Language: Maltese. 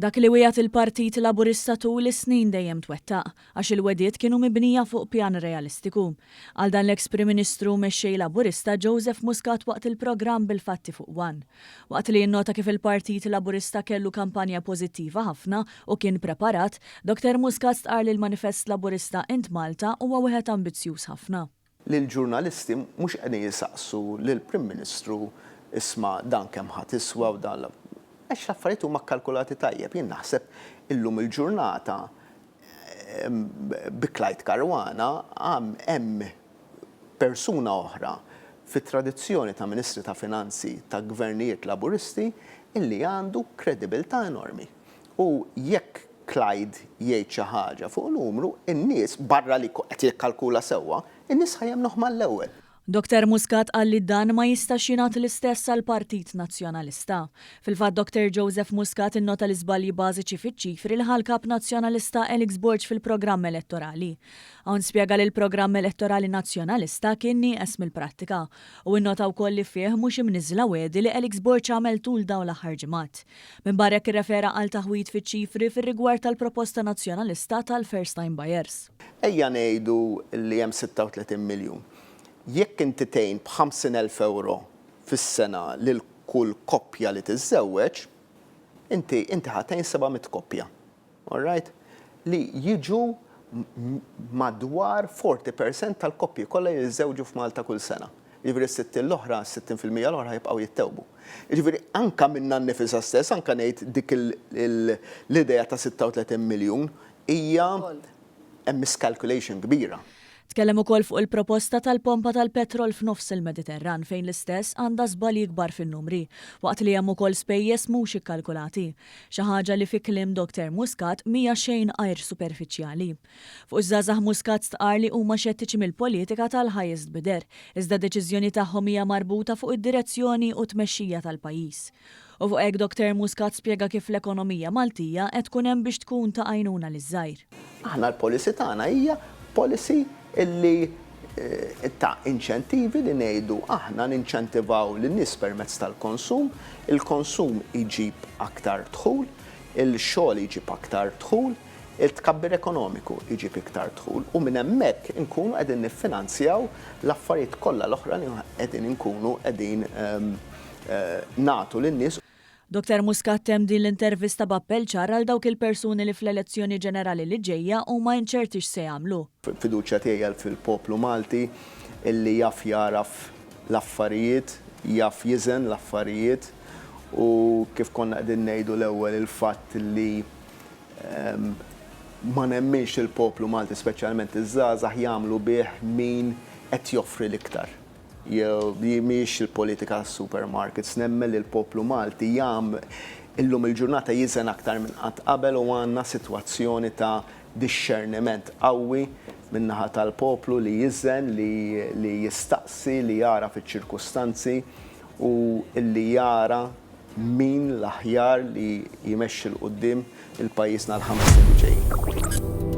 Dak li wieħed il-Partit Laburista tul is-snin dejjem twettaq għax il-wediet kienu mibnija fuq pjan realistiku. Għal dan l-eks Prim Ministru mexxej Laburista Joseph Muscat waqt il-programm bil-fatti fuq One. Waqt li jinnota kif il-Partit Laburista kellu kampanja pożittiva ħafna u kien preparat, Dr. Muscat stqar li l-Manifest Laburista int Malta huwa wieħed ambizzjuż ħafna. Lill-ġurnalisti mhux qegħdin jisaqsu lill-Prim Ministru isma' dan kemm ħadd iswa u dan għax l-affarijiet huma kkalkulati tajjeb. Jien naħseb illum il-ġurnata bi Clyde Caruana hemm persuna oħra fit-tradizzjoni ta' Ministri ta' Finanzi ta' gvernijiet Laburisti illi għandu kredibilità enormi. U jekk Clyde jgħid xi ħaġa fuq numru, in-nies barra li qed jikkalkula sewwa, in-nies ħajjemnuh mal-ewwel. Dr. Muscat qal li dan ma jistax jingħat l-istess għall-Partit Nazzjonalista. Fil-fatt Dr. Joseph Muscat innota l-iżbalji bażiċi fiċ-ċifri li ħal-Kap Nazzjonalista Alex Borg fil-programm elettorali. Hawn spjega li l-programm elettorali nazzjonalista kien nieqes mill-prattika u innota wkoll li fih mhux imniżla wedi li Alex Borg għamel tul dawn l-aħħar ġimgħat. Minbarra jekk irrefera għal taħwit fiċ-ċifri fir-rigward tal-proposta nazzjonalista tal-first time buyers. Ejja ngħidu li hemm 36 miljun. Jekk inti tgħin b'50,000 euro fis-sena lil kull koppja li tiżżewweġ, inti ħatejn 700 koppja. All right? Li jiġu madwar 40% tal-koppji kollha jiżżewġu f'Malta kull sena. Jiġifieri s-60 l-oħra, 60% l-oħra jibqgħu jittewbu. Jiġifieri anke minnha nnifisha stess, anke ngħid dik l-idea ta' 36 miljun hija hemm miscalculation kbira. Tkellem ukoll fuq il-proposta tal-pompa tal-petrol f'nofs il-Mediterran fejn l-istess għandha żbalji kbar fin-numri, waqt li hemm ukoll spejjeż mhux ikkalkulati. Xi ħaġa li fi kliem Dr. Muscat mija xejn għajr superfiċjali. Fuq iż-żgħażagħ Muscat stqar li huma xettiċi mill-politika tal-highest bidder, iżda deċiżjoni tagħhom hija marbuta fuq id-direzzjoni u tmexxija tal-pajjiż. U fuq hekk Dr. Muscat spjega kif l-ekonomija Maltija qed tkun hemm biex tkun ta' għajnuna liż-żgħir. Aħna l-policy tagħna hija policy illi ta' inċentivi li ngħidu aħna ninċentivaw lin-nies permezz tal-konsum, il-konsum iġib aktar dħul, il-xogħol iġib aktar dħul, il-tkabbir ekonomiku iġib iktar dħul u minn hemmhekk inkunu qegħdin niffinanzjaw l-affarijiet kollha l-oħra li qegħdin inkunu qegħdin nagħtu lin-nies. Dr. Muscat temm din l-intervista b'appell ċar għal dawk il-persuni li fl-elezzjoni ġenerali li ġejja huma inċerti x'se jagħmlu. Fiduċja tiegħi fil-poplu Malti illi jaf jaraf l-affarijiet, jaf jiżen l-affarijiet u kif konna qegħdin ngħidu l-ewwel il-fatt li ma nemminx il-poplu Malti speċjalment iż-żgħażagħ jagħmlu bih min qed joffri l-iktar. Jew mhix il-politika supermarkets, nemmen li l-poplu Malti illum il-ġurnata jiżen aktar minn qatt qabel u għandna sitwazzjoni ta' discerniment qawwi min-naħa tal-poplu li jiżen, li jistaqsi, li jara fiċ-ċirkustanzi u li jara min l-aħjar li jmexxi l-qudiem il-pajjiżna l-5 snin li ġejjin.